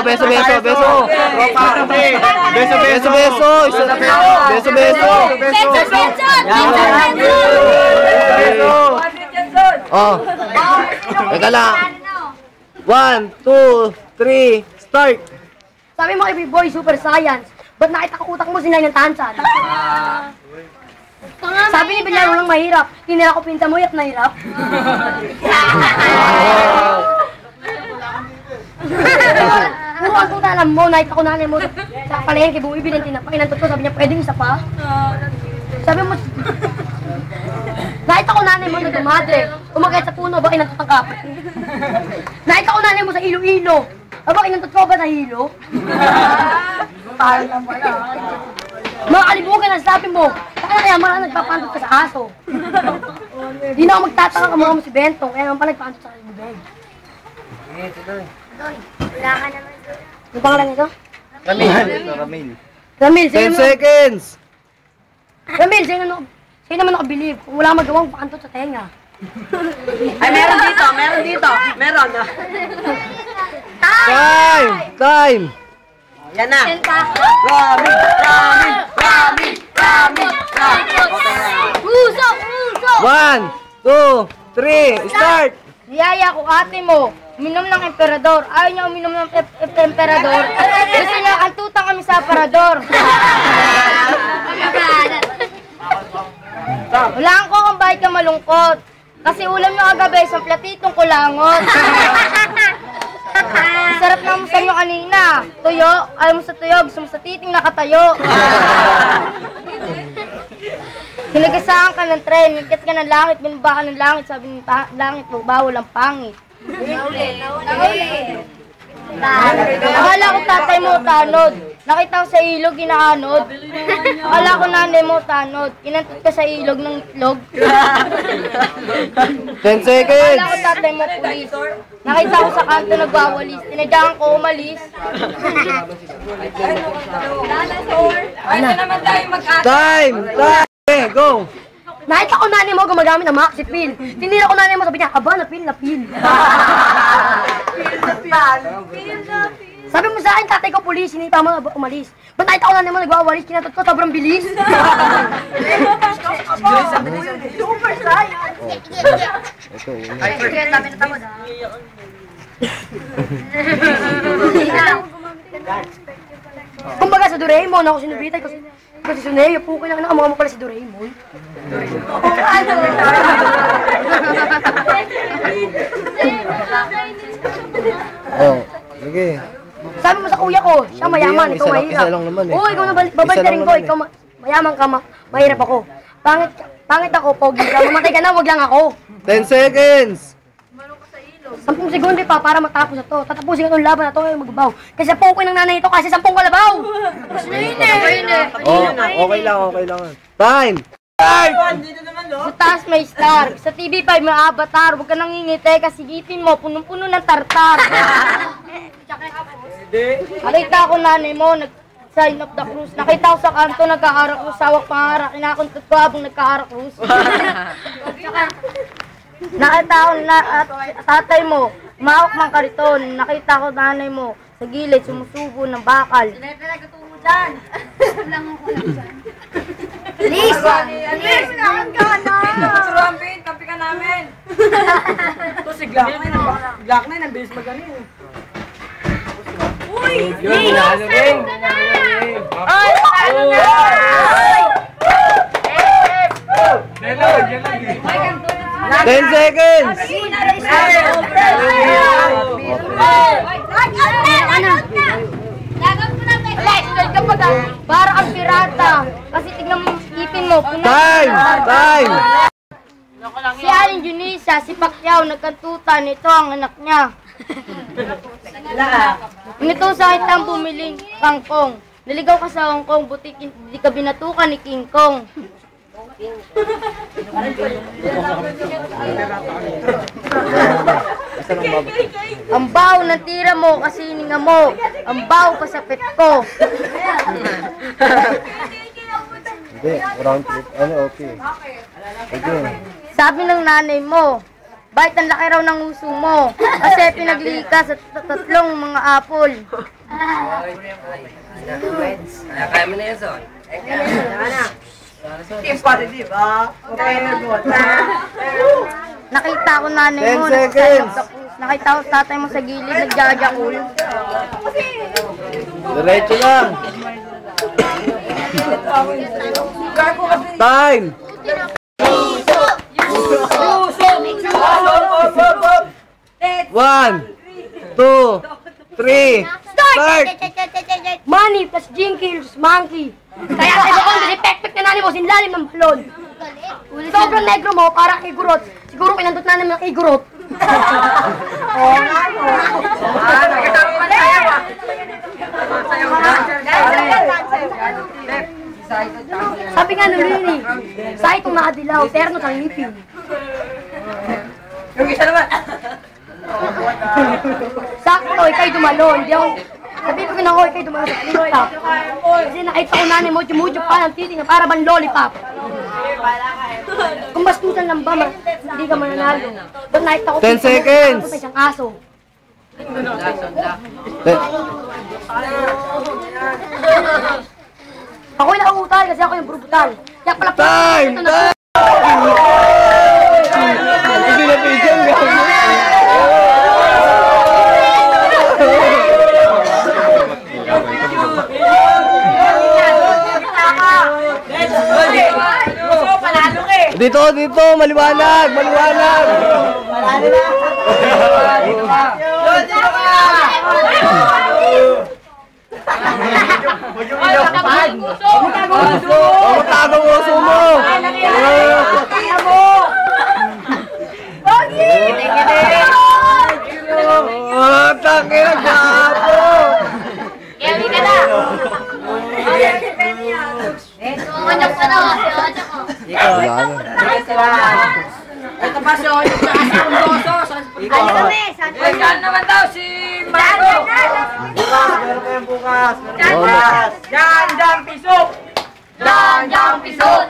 beso. Oh. Teka lang. 1, 2, 3, start. Sabi mo kay Boy, super science. Ba't nakita ko utak mo sinay ng tansan? Sabi ni Bilyaro lang mahirap. Tinira ko pinta mo, yat nahirap. Puro ang tuta alam mo, nakita ko nanay mo sa palengke, bumibili ng tinapay, nantot ko, sabi niya, pwedeng isa pa? Sabi mo, nakita ko nanay mo na dumadre, umakit sa puno, bakit nantot ang kapit? Nakita ko nanay mo sa ilo-ilo, bakit nantot ko ba na hilo? Mga kalibugan ang sabi mo, kaya mga nagpapantot ka sa aso. Di na ako magtataka ka mo si Bentong, kaya naman pa nagpapantot sa kalibugan. Wala ka naman. Ano pangalan nito? Ramil. 10 seconds. Ramil, sa'yo naman ako believe kung wala magawang pakantot sa tenga. Ay, meron dito. Meron. Time. Yan na. Ramin. Uso! 1, 2, 3, start. Niyaya ko ate mo, uminom ng emperador. Ayaw niya uminom ng emperador. Gusto niya antutan kami sa aparador. Wala ko kung bakit ka malungkot. Kasi ulam nyo kagabi, isang platitong kulangot. Sarap na mo sa inyo kanina. Tuyo, ayaw mo sa tuyo, gusto mo sa titing nakatayo. Hinagasaan ka ng tren, higit ka ng langit, binaba ka ng langit, sabi ng langit, bawal ang pangit. Naulit. Akala ko tatay mo tanod, nakita ko sa ilog, ginaanod. Akala ko nanay mo tanod, kinantot ka sa ilog ng itlog. 10 seconds. Akala ko tatay mo pulis, nakita ko sa kanto nagwawalis, tinadyakan ko umalis. Ay, na naman tayo mag-ate. Time. Okay, go. Nakita ko nanay mo gumagamit ng maxi pill. Tinira ko nanay mo, sabi niya, aba, napil. Sabi mo sa akin, tatay ko pulis, hindi tama umalis. Ba't nakita ko nanay mo nagwawalis, kinatot ko, sobrang bilis. Super science! Ay, kaya dami na tamad, kumbaga sa Doraemon, ako sinubitay ko. Kasi Suneo, pukoy lang na, mga mo pala si Doraemon. Oh, sige. Sabi mo sa kuya ko, siya mayaman, ikaw mahirap. Isa lang naman eh. Oo, ikaw babalik ko, ikaw mayaman ka, mahirap ako. Pangit ako, pogi ka, mamatay ka na, wag lang ako. 10 seconds. 10 segundo pa para matapos na to. Tatapusin ko itong laban na to, magbabaw. Kasi pukoy ng nanay ito kasi 10 kalabaw. Oh, okay lang. Time. Sa taas may star, sa TV5 may avatar, huwag ka nangingiti kasi gipin mo, punong-puno ng tartar. Nakita ko nanay mo, nag-sign of the cruise. Nakita ko sa kanto, nagkahara krus, sawak pangarap, kinakuntot ko habang nagkahara krus. Nakita ko na tatay mo, umawak ng kariton. Nakita ko nanay mo, sa gilid, sumusubo ng bakal. Pinagatuto mo dyan. Liz! Liz! Naman ka na! Surampin, kapi ka namin. Ito si Glock na yun, ang bilis magaling. Uy! Liz! Ay! Ano na? Hello, 10 seconds! Para ang pirata. Kasi tignan mo, ipin mo. Time! Si Aling Junisa, si Pacquiao, nagkantutan. Ito ang anak niya. Nito sa kitang bumiling kangkong. Naligaw ka sa Hong Kong, butik hindi ka binatukan ni King Kong. Ang baho ng tira mo kasi hininga mo. Ang baho pa sa pet ko. Hindi, round trip. Ano, okay. Okay. Sabi ng nanay mo, Bakit ang laki raw ng uso mo? Kasi pinaglika sa tatlong mga apple. Kaya mo na yan, Son. Team positive, ah. Okay na good. Nakita ko nanay mo, 10 seconds. nagsasalap sa krus. Nakita ko tatay mo sa gilid, nagjajakul. Diretso lang. Time! 1, 2, 3, start! Money plus jinky plus monkey. Kaya sa iba kong dipekpek na nanay mo, sinlalim ng balon. Sobrang negro mo, para kay Gurot. Siguro pinandot na namin kay Gurot. Oo nga, no. Nakita mo ba tayo, ah? Sabi nga nung Lini, sa itong nakadilaw, terno sa ngipin. Yung isa naman. Sakto, ikay dumalo. Hindi ako, sabi ko na ako, ikay dumalo sa flip-top. Kasi nakita ko nanay mo, jumujo pa ng titi na para bang lollipop. Kung bastusan lang ba, hindi ka mananalo. Doon nakita ko, 10 seconds. Sa isang aso. Ako'y nauutal kasi ako yung brutal. Kaya pala Time! Hindi na bigyan, Dito, dito, maliwanag, maliwanag. Dito ka. Tagong uso mo. Tangin ang gapo. Kaya ka na! Manyak ka na! Ito pa siya, yung taas ng boso. Ano kami? Saan naman daw si Marco? Bukas. Diyan, pisok! Diyan, pisot!